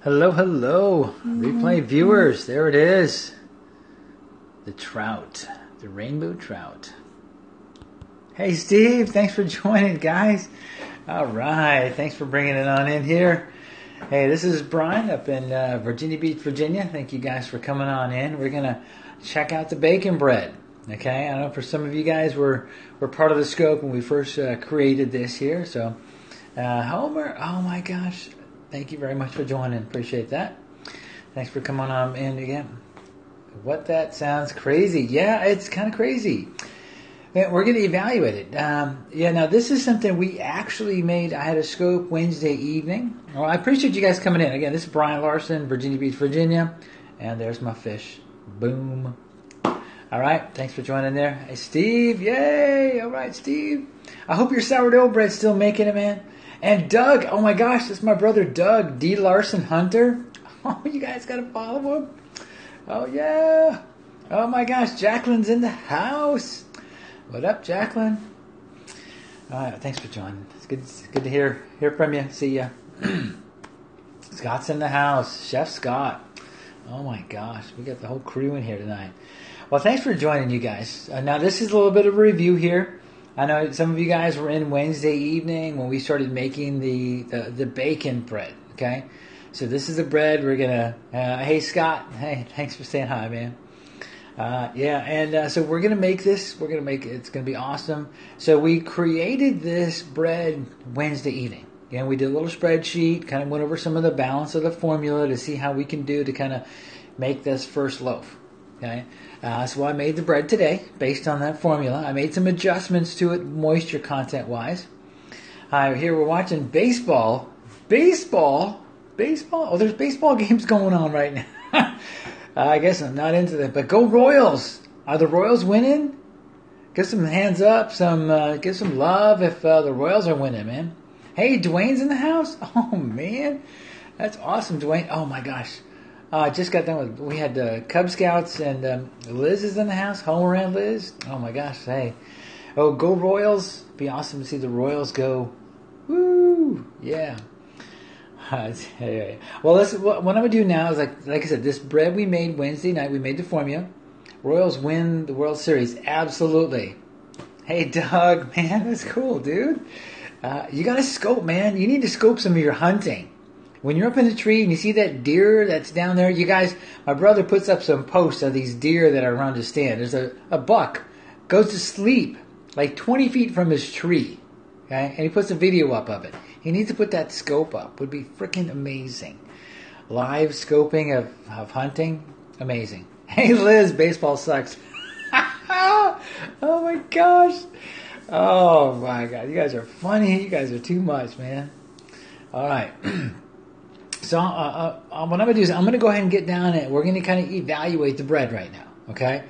Hello, hello, replay viewers. There it is. The trout, the rainbow trout. Hey, Steve, thanks for joining, guys. All right, thanks for bringing it on in here. Hey, this is Brian up in Virginia Beach, Virginia. Thank you guys for coming on in. We're going to check out the bacon bread. Okay, I know for some of you guys we're part of the scope when we first created this here. So, Homer, oh my gosh. Thank you very much for joining. Appreciate that. Thanks for coming on in again. What, that sounds crazy. Yeah, it's kind of crazy. We're going to evaluate it. Now this is something we actually made. I had a scope Wednesday evening. Well, I appreciate you guys coming in. Again, this is Brian Larson, Virginia Beach, Virginia. And there's my fish. Boom. All right. Thanks for joining there. Hey, Steve. Yay. All right, Steve. I hope your sourdough bread's still making it, man. And Doug, oh my gosh, that's my brother Doug, D. Larson Hunter. Oh, you guys got to follow him. Oh, yeah. Oh my gosh, Jacqueline's in the house. What up, Jacqueline? All right, thanks for joining. It's good to hear from you. See ya. Scott's in the house. Chef Scott. Oh my gosh, we got the whole crew in here tonight. Well, thanks for joining, you guys. Now, this is a little bit of a review here. I know some of you guys were in Wednesday evening when we started making the bacon bread, okay? So this is the bread we're going to... hey, Scott. Hey, thanks for saying hi, man. So we're going to make this. We're going to make it. It's going to be awesome. So we created this bread Wednesday evening. And we did a little spreadsheet, kind of went over some of the balance of the formula to see how we can do to kind of make this first loaf, okay? So I made the bread today based on that formula. I made some adjustments to it, moisture content-wise. Here we're watching baseball. Baseball? Oh, there's baseball games going on right now. I guess I'm not into that. But go Royals! Are the Royals winning? Get some hands up. Give some love if the Royals are winning, man. Hey, Dwayne's in the house? Oh, man. That's awesome, Dwayne. Oh, my gosh. Just got done with, we had Cub Scouts and Liz is in the house. Homer and Liz. Oh my gosh, hey. Oh, go Royals. Be awesome to see the Royals go. Woo, yeah. Anyway. Well, what I'm going to do now is, like I said, this bread we made Wednesday night, we made the formula. Royals win the World Series. Absolutely. Hey, Doug, man, that's cool, dude. You got to scope, man. You need to scope some of your hunting. When you're up in the tree and you see that deer that's down there, you guys, my brother puts up some posts of these deer that are around his stand. There's a buck, goes to sleep like 20 feet from his tree, okay? And he puts a video up of it. He needs to put that scope up. Would be freaking amazing. Live scoping of hunting, amazing. Hey, Liz, baseball sucks. Oh, my gosh. Oh, my God. You guys are funny. You guys are too much, man. All right. So what I'm going to do is I'm going to go ahead and get down and we're going to kind of evaluate the bread right now, okay?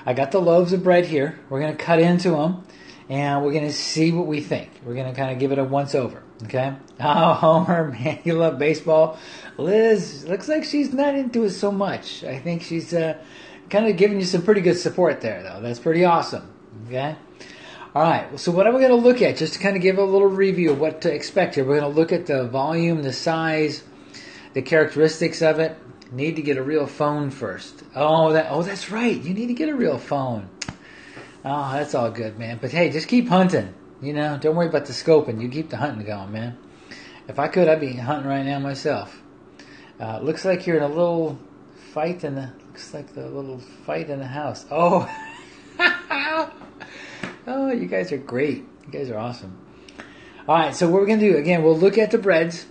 I got the loaves of bread here. We're going to cut into them, and we're going to see what we think. We're going to kind of give it a once-over, okay? Oh, Homer, man, you love baseball. Liz, looks like she's not into it so much. I think she's kind of giving you some pretty good support there, though. That's pretty awesome, okay? All right, so what are we going to look at, just to kind of give a little review of what to expect here. We're going to look at the volume, the size, the characteristics of it. Need to get a real phone first. Oh, that's right. You need to get a real phone. Oh, that's all good, man. But hey, just keep hunting. You know, don't worry about the scoping. You keep the hunting going, man. If I could, I'd be hunting right now myself. Looks like you're in a little fight in the. Looks like the little fight in the house. Oh, oh, you guys are great. You guys are awesome. All right, so what we're gonna do again? We'll look at the breads.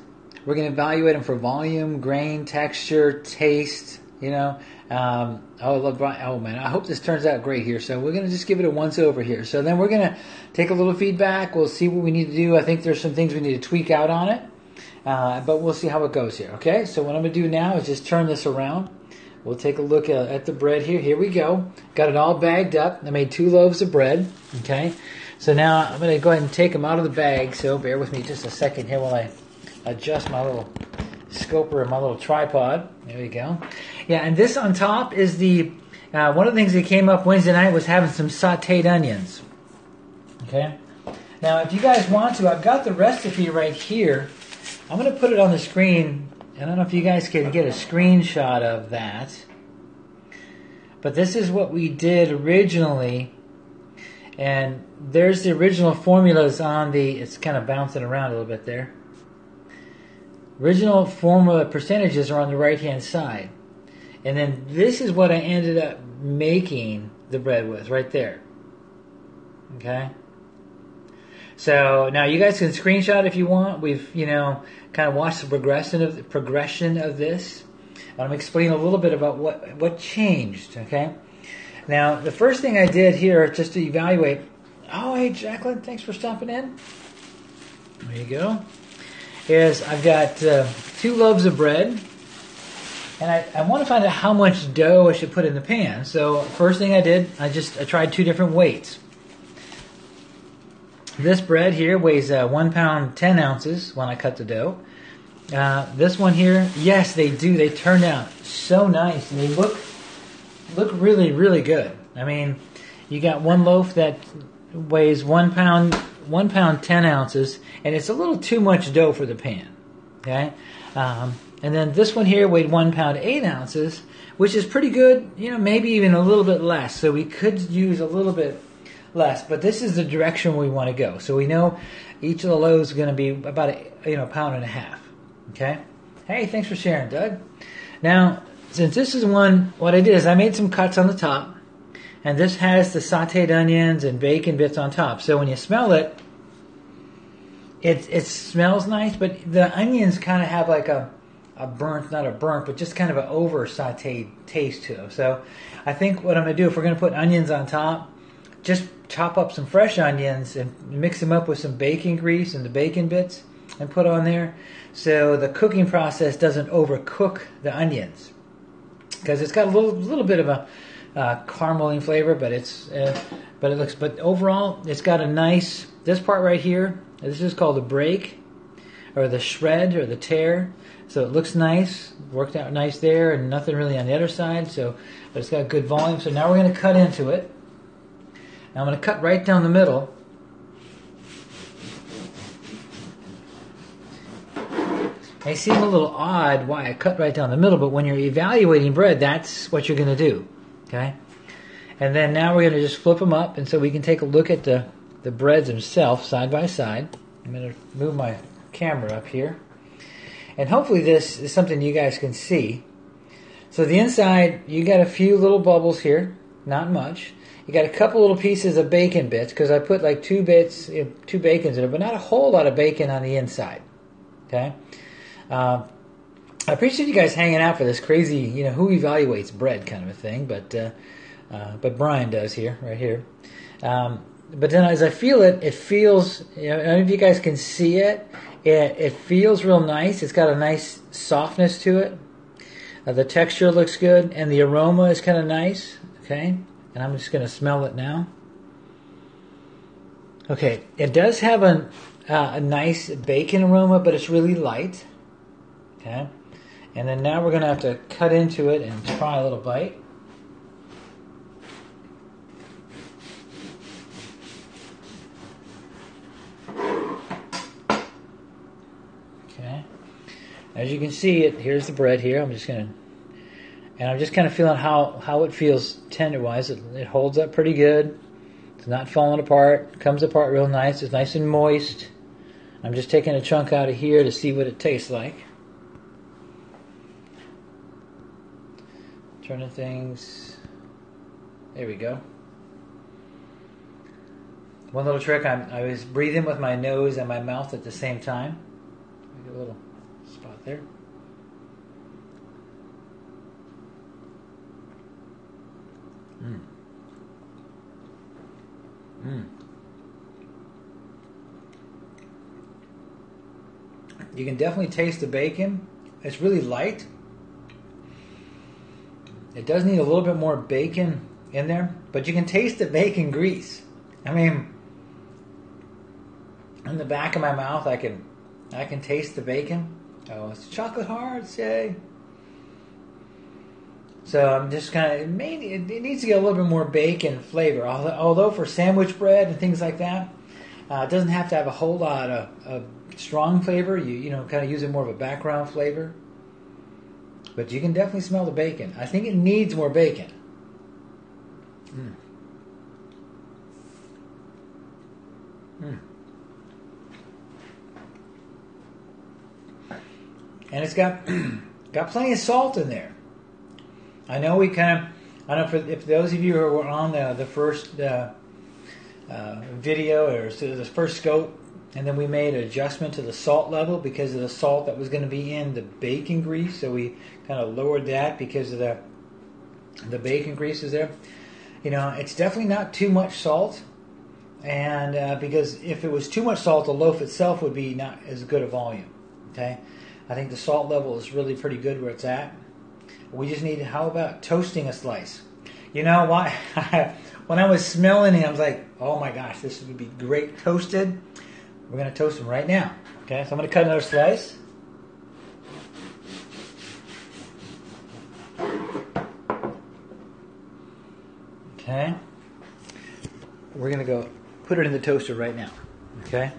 We're going to evaluate them for volume, grain, texture, taste, you know. Man, I hope this turns out great here. So we're going to just give it a once-over here. So then we're going to take a little feedback. We'll see what we need to do. I think there's some things we need to tweak out on it. But we'll see how it goes here, okay? So what I'm going to do now is just turn this around. We'll take a look at the bread here. Here we go. Got it all bagged up. I made 2 loaves of bread, okay? So now I'm going to go ahead and take them out of the bag. So bear with me just a second here while I adjust my little scoper and my little tripod. There we go. Yeah, and this on top is the one of the things that came up Wednesday night was having some sauteed onions. Okay. Now, if you guys want to, I've got the recipe right here. I'm going to put it on the screen I don't know if you guys can get a screenshot of that, but this is what we did originally. And there's the original formulas on the, it's kind of bouncing around a little bit there. Original formula percentages are on the right hand side. And then this is what I ended up making the bread with right there. Okay? So now you guys can screenshot if you want. We've, kind of watched the progression of this. I'm going to explain a little bit about what changed, okay? Now, the first thing I did here, just to evaluate... Oh, hey, Jacqueline, thanks for stopping in. There you go. Is I've got 2 loaves of bread, and I want to find out how much dough I should put in the pan. So, first thing I did, I tried 2 different weights. This bread here weighs 1 pound 10 ounces when I cut the dough. This one here, yes, they do. They turn out so nice, and they look really, really good. I mean, you got one loaf that weighs 1 pound 10 ounces, and it's a little too much dough for the pan. Okay, and then this one here weighed 1 pound 8 ounces, which is pretty good. Maybe even a little bit less. So we could use a little bit less, but this is the direction we want to go. So we know each of the loaves is going to be about a pound and a half. Okay. Hey, thanks for sharing, Doug. Now, since this is one, what I did is I made some cuts on the top, and this has the sautéed onions and bacon bits on top. So when you smell it, it smells nice, but the onions kind of have like a burnt, not a burnt, but just kind of an over sautéed taste to them. So I think what I'm going to do, if we're going to put onions on top, just chop up some fresh onions and mix them up with some bacon grease and the bacon bits and put on there, so the cooking process doesn't overcook the onions, because it's got a little bit of a carameling flavor, but overall it's got a nice, this part right here, this is called the break or the shred or the tear, so it looks nice, worked out nice there, and nothing really on the other side, so but it's got good volume. So now we're going to cut into it. Now I'm going to cut right down the middle. It seems a little odd why I cut right down the middle, but when you're evaluating bread, that's what you're going to do. Okay? And then now we're going to just flip them up, and so we can take a look at the breads themselves side by side. I'm going to move my camera up here. And hopefully this is something you guys can see. So the inside, you got a few little bubbles here, not much. You got a couple little pieces of bacon bits, because I put like 2 bacons in it, but not a whole lot of bacon on the inside. Okay? I appreciate you guys hanging out for this crazy, who evaluates bread kind of a thing, but Brian does here, right here. But then as I feel it, it feels, I don't know if you guys can see it, it feels real nice. It's got a nice softness to it. The texture looks good, and the aroma is kind of nice, okay? And I'm just going to smell it now. Okay, it does have a nice bacon aroma, but it's really light. Okay, and then now we're going to have to cut into it and try a little bite. Okay, as you can see, here's the bread here. I'm just kind of feeling how it feels tender-wise. It holds up pretty good. It's not falling apart. Comes apart real nice. It's nice and moist. I'm just taking a chunk out of here to see what it tastes like. Turning things. There we go. One little trick, I was breathing with my nose and my mouth at the same time. Make a little spot there. You can definitely taste the bacon. It's really light. It does need a little bit more bacon in there, but you can taste the bacon grease. I mean, in the back of my mouth, I can taste the bacon. Oh, it's chocolate hearts, yay! So I'm just kind of, it needs to get a little bit more bacon flavor. Although for sandwich bread and things like that, it doesn't have to have a whole lot of strong flavor. You kind of use it more of a background flavor. But you can definitely smell the bacon. I think it needs more bacon. Mm. Mm. And it's got got plenty of salt in there. I know we kind of, I don't know if those of you who were on the first video or the first scope, and then we made an adjustment to the salt level because of the salt that was going to be in the bacon grease. So we kind of lowered that because of the bacon grease is there. You know, it's definitely not too much salt, and because if it was too much salt, the loaf itself would be not as good a volume. Okay, I think the salt level is really pretty good where it's at. We just need, how about toasting a slice? You know why? When I was smelling it, I was like, oh my gosh, this would be great toasted. We're going to toast them right now. Okay, so I'm going to cut another slice. Okay. We're going to go put it in the toaster right now. Okay.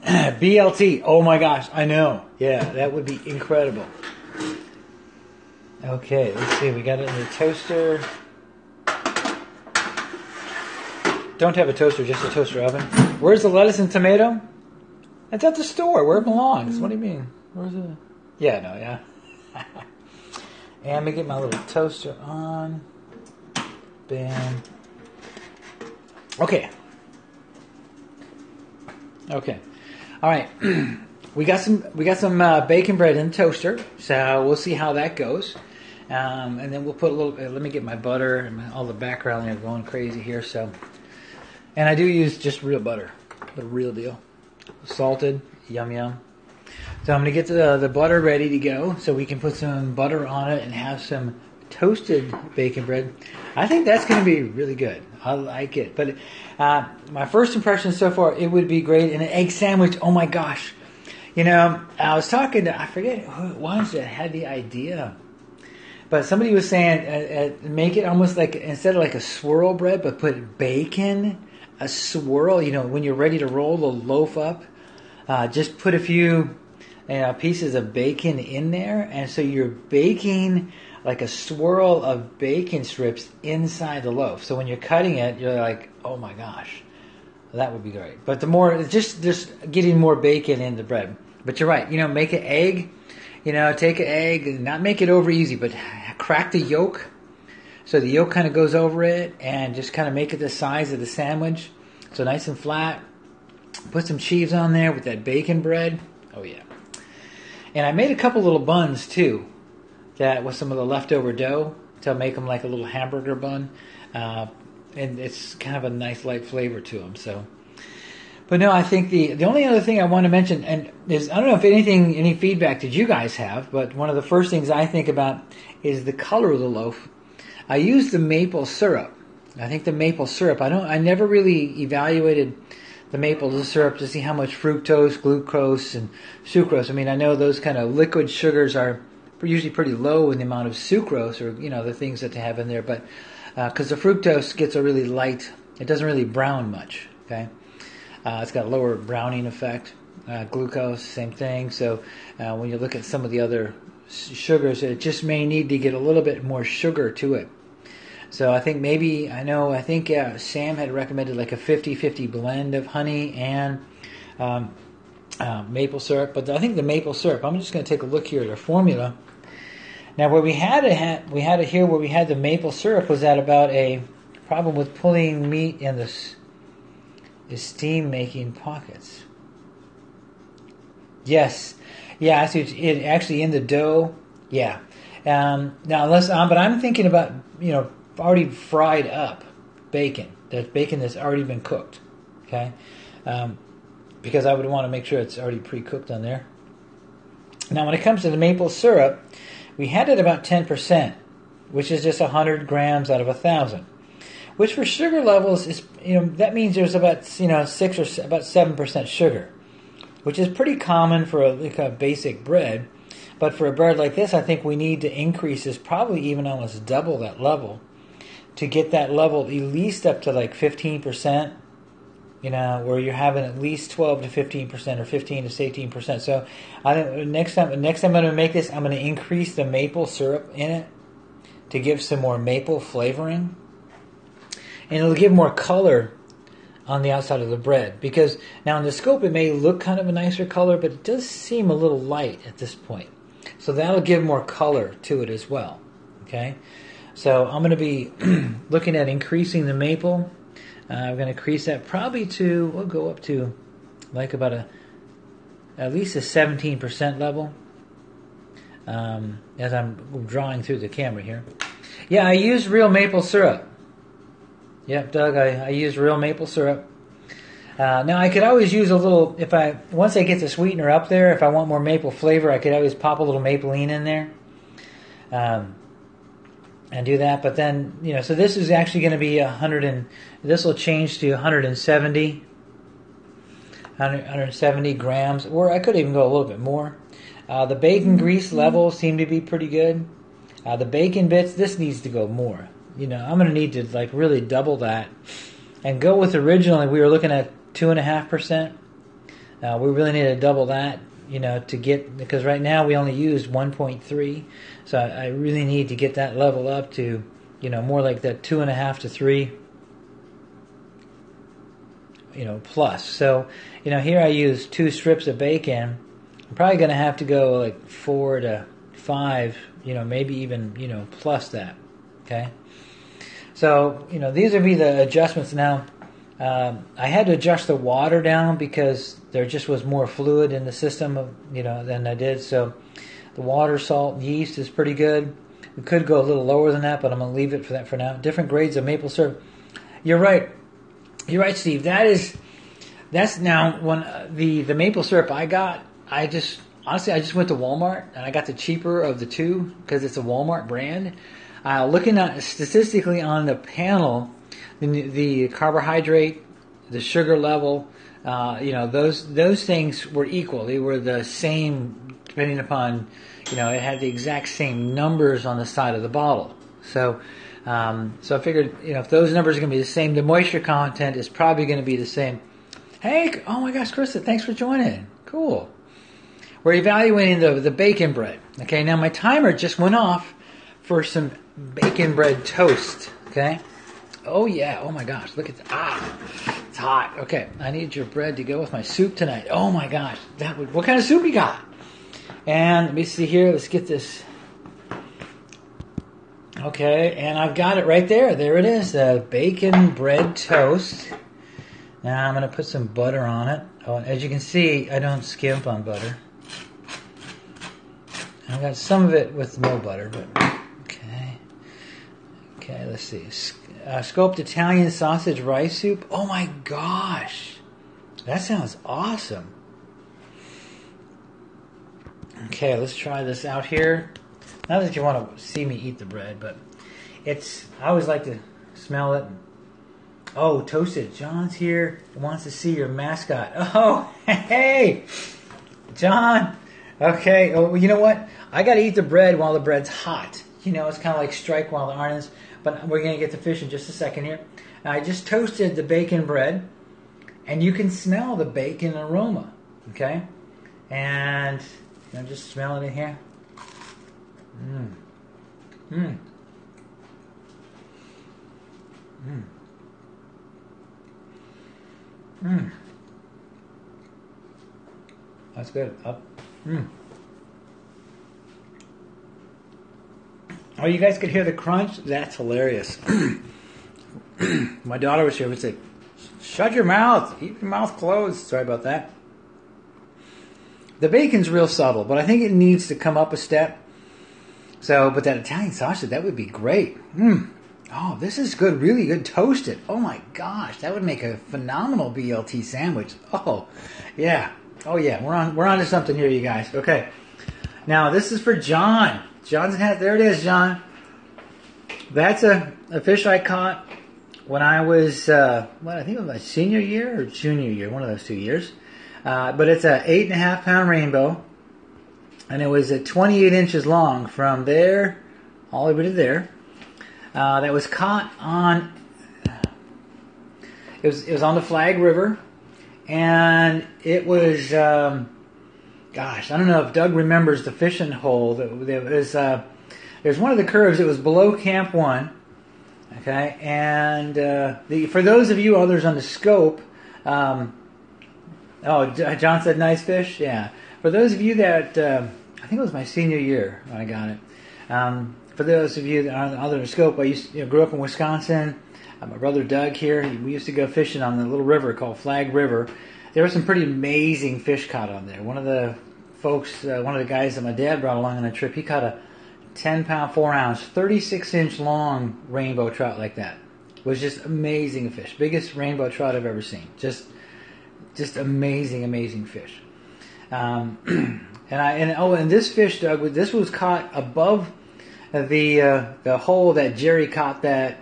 BLT. Oh my gosh, I know. Yeah, that would be incredible. Okay, let's see. We got it in the toaster. Don't have a toaster, just a toaster oven. Where's the lettuce and tomato? It's at the store, where it belongs. What do you mean? Where's it? Yeah, no, yeah. And let me get my little toaster on. Bam. Okay. Okay. All right. We got some bacon bread in the toaster, so we'll see how that goes. And then we'll put a little. Let me get my butter and all the background there going crazy here. So, and I do use just real butter, the real deal, salted, yum yum. So I'm gonna get the butter ready to go, so we can put some butter on it and have some toasted bacon bread. I think that's gonna be really good. I like it. But my first impression so far, it would be great in an egg sandwich. Oh my gosh. You know, I was talking to, I forget who it was that had the idea, but somebody was saying make it almost like, instead of like a swirl bread, but put bacon, a swirl, you know, when you're ready to roll the loaf up, just put a few pieces of bacon in there, and so you're baking like a swirl of bacon strips inside the loaf. So when you're cutting it, you're like, oh my gosh, that would be great. But the more, just getting more bacon in the bread. But you're right, you know, make an egg, you know, take an egg, not make it over easy, but crack the yolk. So the yolk kind of goes over it, and just kind of make it the size of the sandwich. So nice and flat. Put some cheese on there with that bacon bread. Oh yeah. And I made a couple little buns too, that with some of the leftover dough to make them like a little hamburger bun. And it's kind of a nice light flavor to them. So, but no, I think the only other thing I want to mention, and is, I don't know if any feedback did you guys have, but one of the first things I think about is the color of the loaf. I use the maple syrup. I think the maple syrup, I never really evaluated the maple syrup to see how much fructose, glucose, and sucrose. I mean, I know those kind of liquid sugars are usually pretty low in the amount of sucrose, or, you know, the things that they have in there, but because the fructose gets a really light, it doesn't really brown much, okay? It's got a lower browning effect. Glucose, same thing. So when you look at some of the other sugars, it just may need to get a little bit more sugar to it. So I think Sam had recommended like a 50-50 blend of honey and maple syrup. But I think the maple syrup, I'm just going to take a look here at our formula. Now where we had it here where we had the maple syrup was at about a problem with pulling meat in the steam making pockets. Yes. Yeah, I see it actually in the dough. Yeah. Now but I'm thinking about, you know, already fried up bacon. That's bacon that's already been cooked. Okay? Because I would want to make sure it's already pre-cooked on there. Now when it comes to the maple syrup, we had it about 10%, which is just 100 grams out of 1,000. Which for sugar levels is, you know, that means there's about, you know, 6 or about 7% sugar, which is pretty common for a basic bread. But for a bread like this, I think we need to increase this, probably even almost double that level, to get that level at least up to like 15%. where you're having at least 12 to 15% or 15 to 18%. So I think next time I'm going to make this, I'm going to increase the maple syrup in it to give some more maple flavoring. And it'll give more color on the outside of the bread. Because now in the scope it may look kind of a nicer color, but it does seem a little light at this point. So that'll give more color to it as well. Okay? So I'm going to be looking at increasing the maple. I'm going to increase that probably to, we'll go up to like about at least a 17% level. As I'm drawing through the camera here. Yeah, I use real maple syrup. Yep, Doug, I use real maple syrup. Now I could always use a little, once I get the sweetener up there, if I want more maple flavor, I could always pop a little mapleine in there. And do that, but then, so this is actually going to be this will change to 170 grams, or I could even go a little bit more. The bacon grease levels seem to be pretty good. The bacon bits, this needs to go more. I'm going to need to really double that and go with originally we were looking at 2.5%. We really need to double that, to get, because right now we only use 1.3. So I really need to get that level up to, more like that 2.5 to 3, plus. So, here I use 2 strips of bacon. I'm probably going to have to go like 4 to 5, maybe even, plus that. Okay. So, these would be the adjustments. Now, I had to adjust the water down because there just was more fluid in the system, than I did. So the water, salt, and yeast is pretty good. We could go a little lower than that, but I'm going to leave it for that for now. Different grades of maple syrup. You're right. You're right, Steve. That's now when the maple syrup I got. I just went to Walmart and I got the cheaper of the two because it's a Walmart brand. Looking at statistically on the panel, the carbohydrate, the sugar level, those things were equal. They were the same depending upon, it had the exact same numbers on the side of the bottle. So I figured, if those numbers are going to be the same, the moisture content is probably going to be the same. Hey, oh my gosh, Krista, thanks for joining. Cool. We're evaluating the bacon bread. Okay, now my timer just went off for some bacon bread toast. Okay. Oh yeah. Oh my gosh. Look at that. It's hot. Okay. I need your bread to go with my soup tonight. Oh my gosh. What kind of soup you got? And let me see here. Let's get this. Okay. And I've got it right there. There it is. The bacon bread toast. Now I'm going to put some butter on it. Oh, and as you can see, I don't skimp on butter. I've got some of it with no butter, but okay. Okay, let's see. Scoped Italian sausage rice soup. Oh my gosh. That sounds awesome. Okay, let's try this out here. Not that you want to see me eat the bread, but I always like to smell it. Oh, Toasted. John's here. He wants to see your mascot. Oh, hey, John. Okay. Oh, you know what? I got to eat the bread while the bread's hot. It's kind of like strike while the iron is. But we're going to get to fish in just a second here. I just toasted the bacon bread, and you can smell the bacon aroma. Okay? And just smell it in here. Mmm. Mmm. Mmm. Mmm. That's good. Up. Mmm. Oh, you guys could hear the crunch? That's hilarious. My daughter was here and said, shut your mouth. Keep your mouth closed. Sorry about that. The bacon's real subtle, but I think it needs to come up a step. So, but that Italian sausage, that would be great. Oh, this is good. Really good toasted. Oh my gosh. That would make a phenomenal BLT sandwich. Oh, yeah. Oh yeah. We're on to something here, you guys. Okay. Now, this is for John. John's hat. There it is, John. That's a fish I caught when I was, I think it was my senior year or junior year, one of those 2 years. But it's a 8.5 pound rainbow, and it was at 28 inches long from there all the way to there. That was caught on. It was on the Flag River, and it was. Gosh, I don't know if Doug remembers the fishing hole. There's one of the curves. It was below Camp 1. Okay, and for those of you others on the scope, John said nice fish. Yeah, for those of you that I think it was my senior year when I got it. For those of you that are on the scope, I grew up in Wisconsin. My brother Doug here. We used to go fishing on the little river called Flag River. There were some pretty amazing fish caught on there. One of the guys that my dad brought along on a trip, he caught a 10-pound, 4-ounce, 36-inch long rainbow trout like that. It was just amazing fish. Biggest rainbow trout I've ever seen. Just amazing, amazing fish. And this fish, Doug, this was caught above the hole that Jerry caught that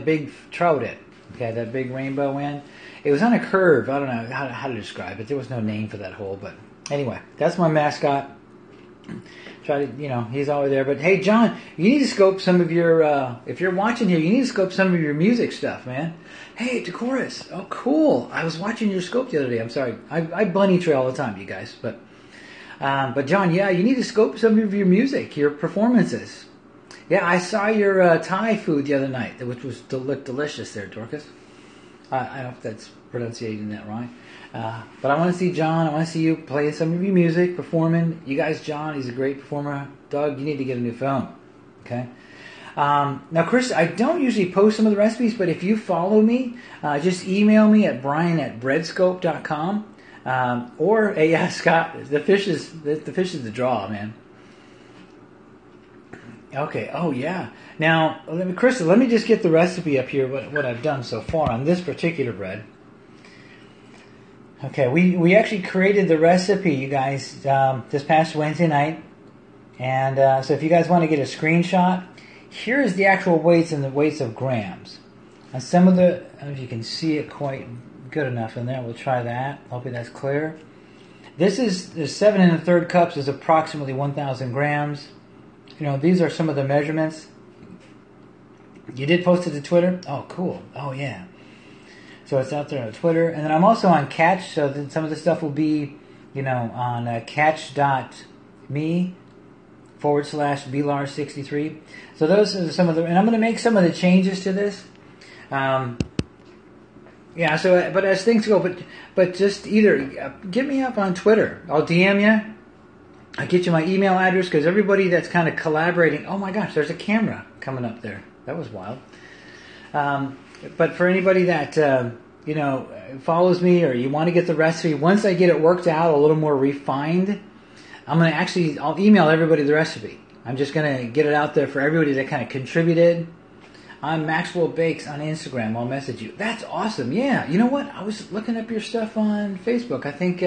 big trout in. Okay, that big rainbow in. It was on a curve. I don't know how to describe it. There was no name for that hole, but anyway, that's my mascot. Try to, he's always there. But hey, John, you need to scope some of your, if you're watching here, you need to scope some of your music stuff, man. Hey, Decorus. Oh, cool. I was watching your scope the other day. I'm sorry. I bunny trail all the time, you guys. But John, yeah, you need to scope some of your music, your performances. Yeah, I saw your Thai food the other night, which looked delicious there, Dorcas. I don't know if that's pronunciating that right. But I want to see John. I want to see you play some of your music, performing. You guys, John, he's a great performer. Doug, you need to get a new phone. Okay? Now, Chris, I don't usually post some of the recipes, but if you follow me, just email me at brian@breadscope.com. Or, hey, yeah, Scott, the fish is the draw, man. Okay, oh, yeah. Now, Chris, let me just get the recipe up here, what I've done so far on this particular bread. Okay, we actually created the recipe, you guys, this past Wednesday night. And so if you guys want to get a screenshot, here is the actual weights and the weights of grams. And some of the, I don't know if you can see it quite good enough in there. We'll try that. Hopefully that's clear. This is the 7 1/3 cups is approximately 1,000 grams. These are some of the measurements. You did post it to Twitter? Oh, cool. Oh, yeah. So it's out there on Twitter. And then I'm also on Catch, so then some of the stuff will be, on catch.me/BLAR63. So those are some of the, and I'm going to make some of the changes to this. Yeah, so, but as things go, but just either get me up on Twitter. I'll DM you. I'll get you my email address, because everybody that's kind of collaborating, oh my gosh, there's a camera coming up there. That was wild. But for anybody that, follows me, or you want to get the recipe, once I get it worked out a little more refined, I'll email everybody the recipe. I'm just going to get it out there for everybody that kind of contributed. I'm Maxwell Bakes on Instagram. I'll message you. That's awesome. Yeah. You know what? I was looking up your stuff on Facebook. I think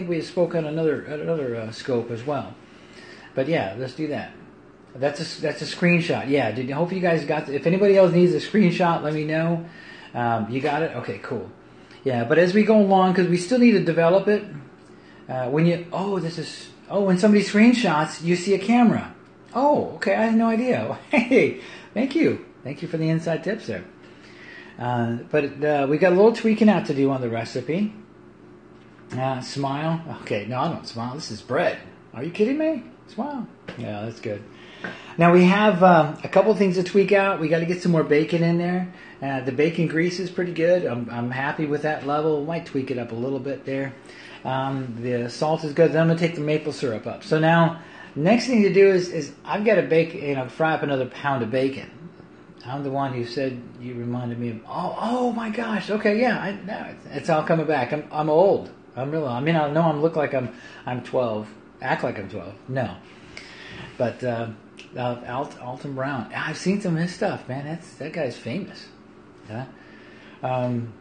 we spoke on another scope as well. But yeah, let's do that. That's a screenshot. Yeah. Hopefully you guys got. If anybody else needs a screenshot, let me know. You got it? Okay. Cool. Yeah. But as we go along, because we still need to develop it. When somebody screenshots, you see a camera. Oh, okay. I had no idea. Hey, thank you. Thank you for the inside tips there. But we got a little tweaking out to do on the recipe. Smile. Okay, no, I don't smile. This is bread. Are you kidding me? Smile. Yeah, that's good. Now we have a couple things to tweak out. We got to get some more bacon in there. The bacon grease is pretty good. I'm happy with that level. Might tweak it up a little bit there. The salt is good. Then I'm going to take the maple syrup up. So now, next thing to do is I've got to fry up another pound of bacon. I'm the one who said, you reminded me of, oh my gosh, okay, yeah, it's all coming back. I'm old. I know I look like I'm 12, act like I'm 12. No. But Alton Brown, I've seen some of his stuff, man. That guy's famous. Yeah. I'm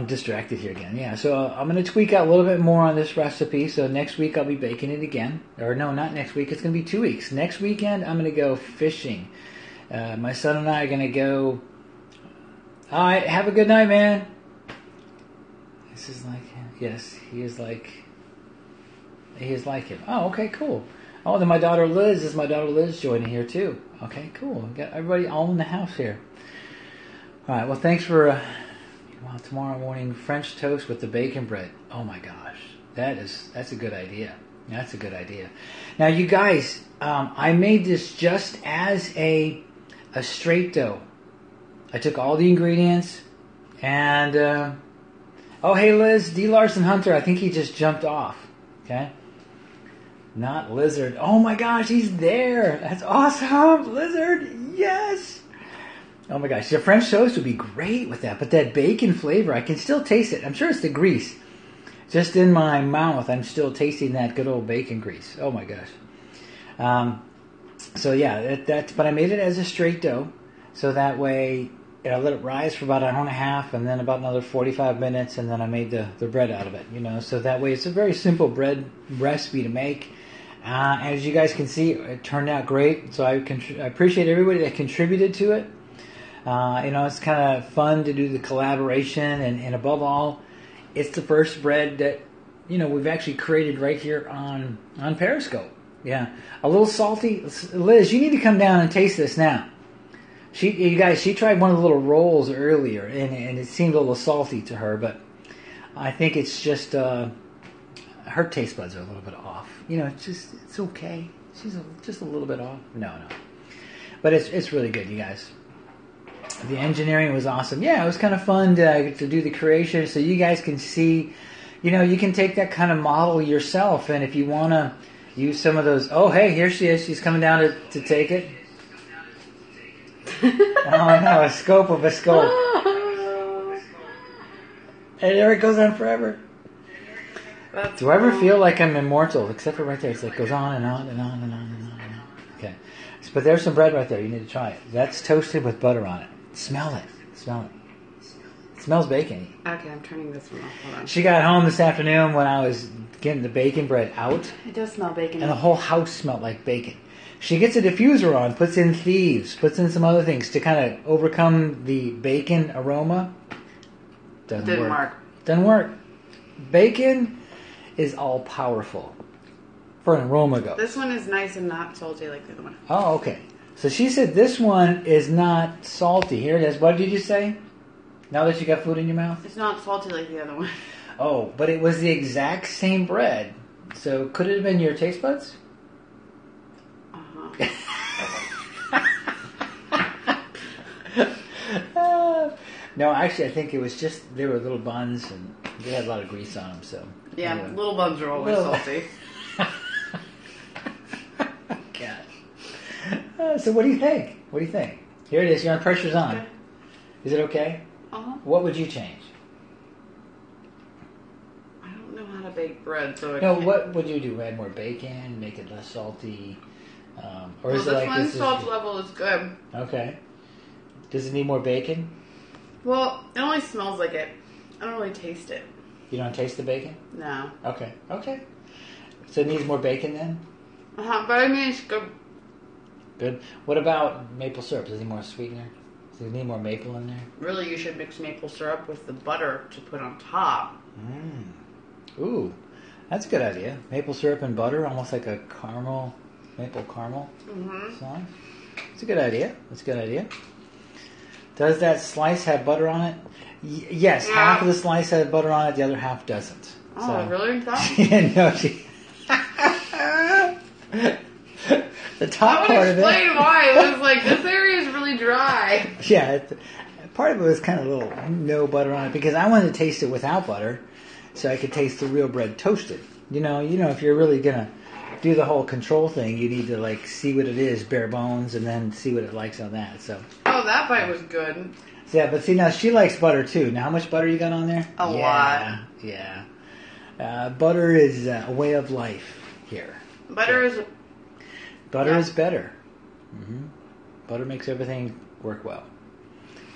distracted here again. Yeah, so I'm going to tweak out a little bit more on this recipe. So next week I'll be baking it again. Or no, not next week. It's going to be 2 weeks. Next weekend I'm going to go fishing. My son and I are going to go. All right, have a good night, man. This is like him. Yes, he is like him. Oh, okay, cool. Oh, then my daughter Liz joining here too. Okay, cool. We got everybody all in the house here. All right, well, thanks for Well, tomorrow morning, French toast with the bacon bread. Oh my gosh, that's a good idea. That's a good idea. Now, you guys, I made this just as a straight dough. I took all the ingredients and oh, hey Liz, D. Larson Hunter. I think he just jumped off. Okay, not Lizard. Oh my gosh, he's there. That's awesome, Lizard. Yes. Oh my gosh, the French toast would be great with that, but that bacon flavor, I can still taste it. I'm sure it's the grease. Just in my mouth, I'm still tasting that good old bacon grease. Oh my gosh. So yeah, but I made it as a straight dough, so that way I let it rise for about an hour and a half, and then about another 45 minutes, and then I made the bread out of it. So that way it's a very simple bread recipe to make. As you guys can see, it turned out great. So I appreciate everybody that contributed to it. It's kind of fun to do the collaboration, and above all, it's the first bread that we've actually created right here on Periscope. Yeah, a little salty. Liz, you need to come down and taste this now. She tried one of the little rolls earlier, and it seemed a little salty to her, but I think it's just her taste buds are a little bit off. It's okay. She's just a little bit off. No, but it's really good, you guys. The engineering was awesome. Yeah, it was kind of fun to do the creation, so you guys can see. You can take that kind of model yourself, and if you want to use some of those. Oh, hey, here she is. She's coming down to take it. Oh no, a scope of a scope. And there it goes on forever. Do I ever feel like I'm immortal? Except for right there, it's like goes on and on and on and on and on and on. Okay, but there's some bread right there. You need to try it. That's toasted with butter on it. Smell it. Smell it. It smells bacon. Okay, I'm turning this one off. Hold on. She got home this afternoon when I was getting the bacon bread out. It does smell bacon. And the whole house smelled like bacon. She gets a diffuser on, puts in thieves, puts in some other things to kind of overcome the bacon aroma. Didn't work. Doesn't work. Bacon is all powerful for an aroma goes. This one is nice and not salty like the other one. Oh, okay. So she said this one is not salty. Here it is. What did you say? Now that you got food in your mouth? It's not salty like the other one. Oh, but it was the exact same bread. So could it have been your taste buds? No, actually, I think it was just they were little buns and they had a lot of grease on them. So yeah, anyway. Little buns are always salty. God. So what do you think? What do you think? Here it is. Your pressure's on. Okay. Is it okay? What would you change? I don't know how to bake bread, so what would you do? Add more bacon, make it less salty, or is it this like one's salt level is good. Okay. Does it need more bacon? Well, it only smells like it. I don't really taste it. You don't taste the bacon? No. Okay. So it needs more bacon then? But I mean, it's good. Good. What about maple syrup? Does it need more sweetener? Does it need more maple in there? Really, you should mix maple syrup with the butter to put on top. Ooh, that's a good idea. Maple syrup and butter, almost like a maple caramel song. It's a good idea. Does that slice have butter on it? Yes, half of the slice has butter on it, the other half doesn't. Oh, really? Yeah, no, the top part of it. Explain why. It was like, this area is really dry. Yeah, part of it was kind of a little no butter on it because I wanted to taste it without butter so I could taste the real bread toasted. If you're really going to do the whole control thing, you need to see what it is, bare bones, and then see what it likes on that. So. Oh, that bite was good. Yeah, but see, now she likes butter too. Now, how much butter you got on there? A lot. Yeah. Butter is a way of life here. Butter is better. Butter makes everything work well.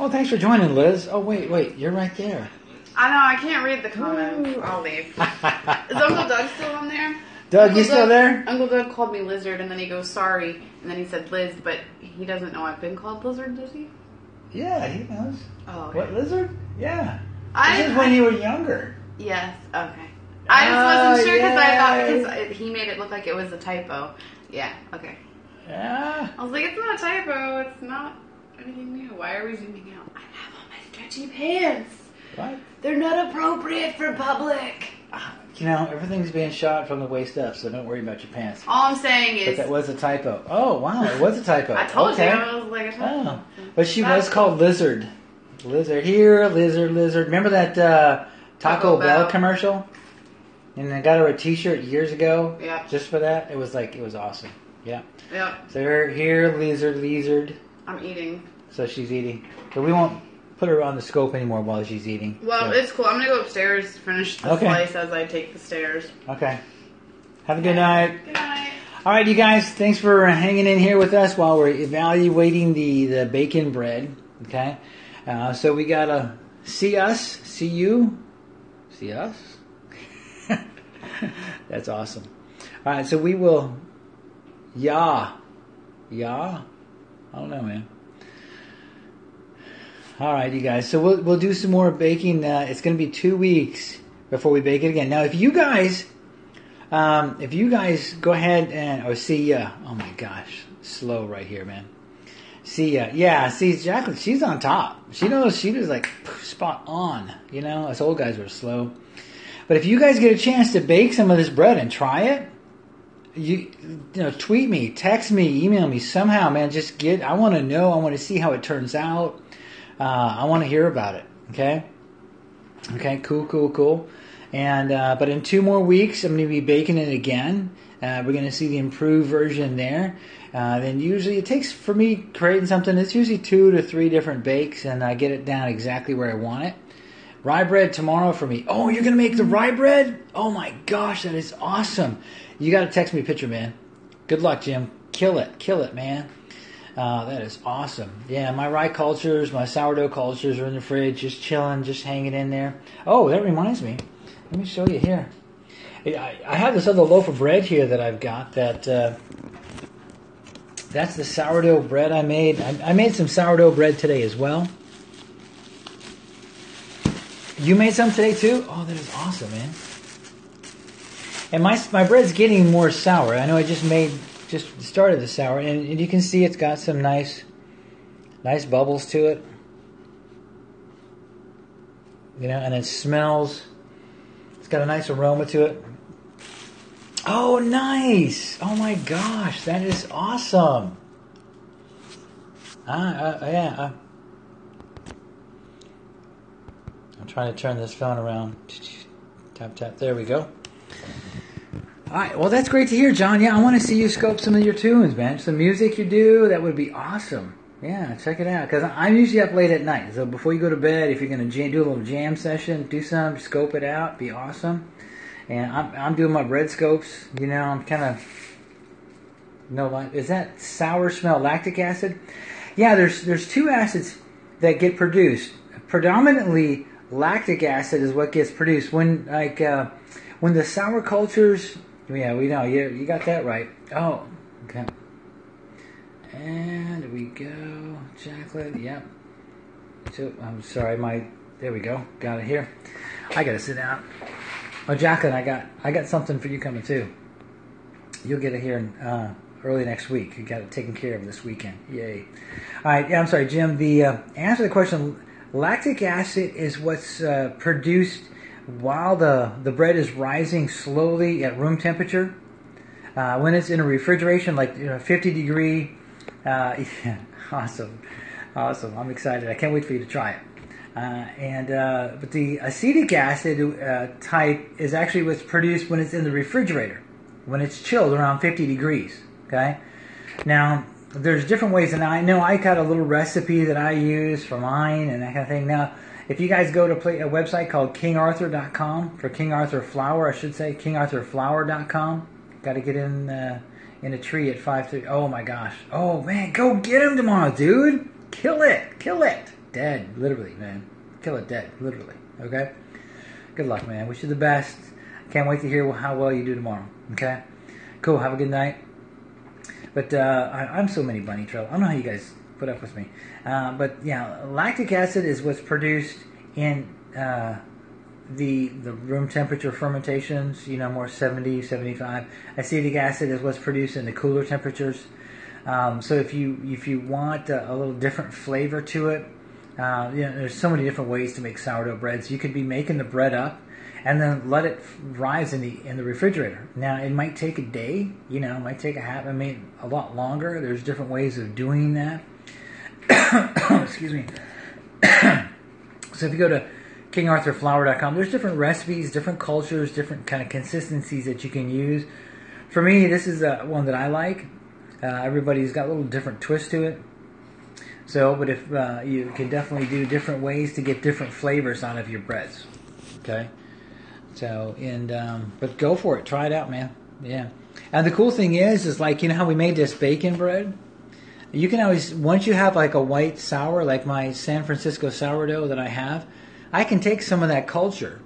Oh, thanks for joining, Liz. Oh, wait, you're right there. I know, I can't read the comments. I'll leave. Is Uncle Doug still on there? Doug, you still there? Uncle Doug called me Lizard, and then he goes, sorry, and then he said Liz, but he doesn't know I've been called Lizard, does he? Yeah, he knows. Oh, okay. What, Lizard? Yeah. This is when you were younger. Yes, okay. I just wasn't sure because I thought because he made it look like it was a typo. Yeah, okay. Yeah. I was like, it's not a typo. It's not anything new. Why are we zooming out? I have on my stretchy pants. What? They're not appropriate for public. You know, everything's being shot from the waist up, so don't worry about your pants. All I'm saying is... But that was a typo. Oh, wow, it was a typo. I told okay. you I was like a typo. Oh. But she was called Lizard. Lizard here, lizard. Remember that Taco Bell commercial? And I got her a t-shirt years ago. Yeah. Just for that. It was awesome. Yeah. Yeah. So here, lizard. I'm eating. So she's eating. But we won't put her on the scope anymore while she's eating. Well, so. it's cool. I'm going to go upstairs, finish the slice as I take the stairs. Okay. Have a good night. Good night. All right, you guys. Thanks for hanging in here with us while we're evaluating the bacon bread. Okay. So we got to see us, see you, see us. That's awesome. All right, so we will, I don't know, man. All right, you guys. So we'll do some more baking. It's going to be 2 weeks before we bake it again. Now, if you guys go ahead and see ya. Oh my gosh, slow right here, man. See ya. Yeah, see Jacqueline. She's on top. She knows. She was like spot on. You know, us old guys were slow. But if you guys get a chance to bake some of this bread and try it, you know, tweet me, text me, email me somehow, man. I want to know. I want to see how it turns out. I want to hear about it. Okay. Okay. Cool. And but in 2 more weeks, I'm going to be baking it again. We're going to see the improved version there. Then usually it takes for me creating something. It's usually 2 to 3 different bakes, and I get it down exactly where I want it. Rye bread tomorrow for me. Oh, you're going to make the rye bread? Oh my gosh, that is awesome. You got to text me a picture, man. Good luck, Jim. Kill it, man. That is awesome. Yeah, my rye cultures, my sourdough cultures are in the fridge, just chilling, just hanging in there. Oh, that reminds me. Let me show you here. I have this other loaf of bread here that I've got that's the sourdough bread I made. I made some sourdough bread today as well. You made some today too? Oh, that is awesome, man. And my bread's getting more sour. I know I just started the sour, and you can see it's got some nice bubbles to it. You know, and it smells. It's got a nice aroma to it. Oh, nice! Oh my gosh, that is awesome. Yeah. I'm trying to turn this phone around. Tap. There we go. All right. Well, that's great to hear, John. Yeah, I want to see you scope some of your tunes, man. Some music you do, that would be awesome. Yeah, check it out. Because I'm usually up late at night. So before you go to bed, if you're going to do a little jam session, do some, scope it out, be awesome. And I'm doing my bread scopes. You know, I'm kind of... is that sour smell lactic acid? Yeah, there's 2 acids that get produced. Predominantly, lactic acid is what gets produced when the sour cultures. Yeah, we know. You got that right. Oh, okay. And we go, Jacqueline. Yep. So I'm sorry. There we go. Got it here. I gotta sit down. Oh, Jacqueline, I got something for you coming too. You'll get it here early next week. You got it taken care of this weekend. Yay! All right. Yeah, I'm sorry, Jim. The answer to the question. Lactic acid is what's produced while the bread is rising slowly at room temperature. When it's in a refrigeration, like 50 degree. Yeah, awesome. I'm excited. I can't wait for you to try it. But the acetic acid type is actually what's produced when it's in the refrigerator, when it's chilled around 50 degrees. Okay. Now, there's different ways, and I know I got a little recipe that I use for mine and that kind of thing. Now, if you guys go to a website called kingarthur.com, for King Arthur Flour, I should say, kingarthurflour.com. Got to get in a tree at 5:30. Oh my gosh. Oh man, go get him tomorrow, dude. Kill it. Dead, literally, man. Kill it dead, literally. Okay? Good luck, man. Wish you the best. Can't wait to hear how well you do tomorrow. Okay? Cool. Have a good night. But I'm so many bunny trail. I don't know how you guys put up with me. But yeah, lactic acid is what's produced in the room temperature fermentations, more 70, 75. Acetic acid is what's produced in the cooler temperatures. So if you want a little different flavor to it, There's so many different ways to make sourdough breads. You could be making the bread up and then let it rise in the refrigerator. Now, it might take a day, it might take a lot longer. There's different ways of doing that. Excuse me. So if you go to kingarthurflour.com, there's different recipes, different cultures, different kind of consistencies that you can use. For me, this is one that I like. Everybody's got a little different twist to it. So, but if you can definitely do different ways to get different flavors out of your breads. Okay. So, but go for it. Try it out, man. Yeah. And the cool thing is like, how we made this bacon bread? You can always, once you have like a white sour, like my San Francisco sourdough that I have, I can take some of that culture.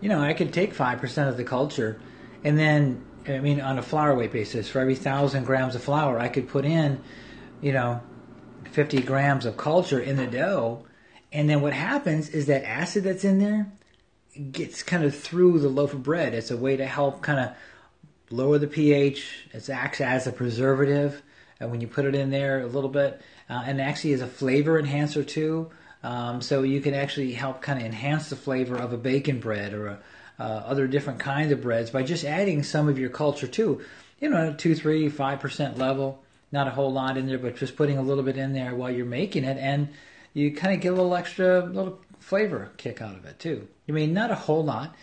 I could take 5% of the culture, and then, on a flour weight basis, for every 1,000 grams of flour, I could put in, 50 grams of culture in the dough. And then what happens is that acid that's in there gets kind of through the loaf of bread. It's a way to help kind of lower the pH. It acts as a preservative when you put it in there a little bit. And actually is a flavor enhancer too. So you can actually help kind of enhance the flavor of a bacon bread or other different kinds of breads by just adding some of your culture too. 2, 3, 5% level. Not a whole lot in there, but just putting a little bit in there while you're making it, and you kind of get a little flavor kick out of it too. Not a whole lot,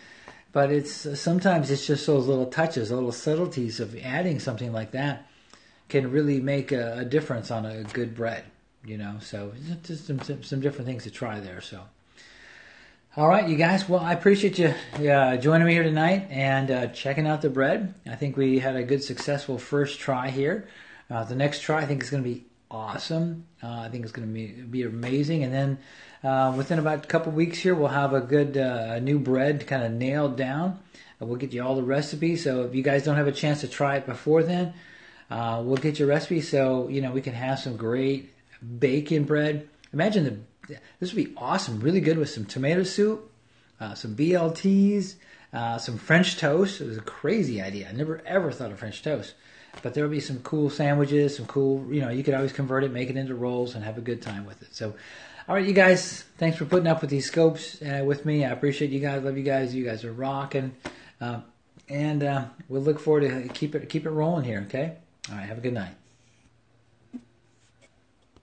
but sometimes it's just those little touches, little subtleties of adding something like that can really make a difference on a good bread. So just some different things to try there. So, all right, you guys. Well, I appreciate you joining me here tonight and checking out the bread. I think we had a good, successful first try here. The next try, I think, is going to be awesome. I think it's going to be amazing. And then within about a couple weeks here, we'll have a good new bread kind of nailed down. We'll get you all the recipes. So if you guys don't have a chance to try it before then, we'll get your recipe so we can have some great bacon bread. Imagine this would be awesome. Really good with some tomato soup, some BLTs, some French toast. It was a crazy idea. I never ever thought of French toast. But there will be some cool sandwiches, some cool, you could always convert it, make it into rolls, and have a good time with it. So, all right, you guys, thanks for putting up with these scopes with me. I appreciate you guys. Love you guys. You guys are rocking. And we'll look forward to keep it rolling here, okay? All right, have a good night.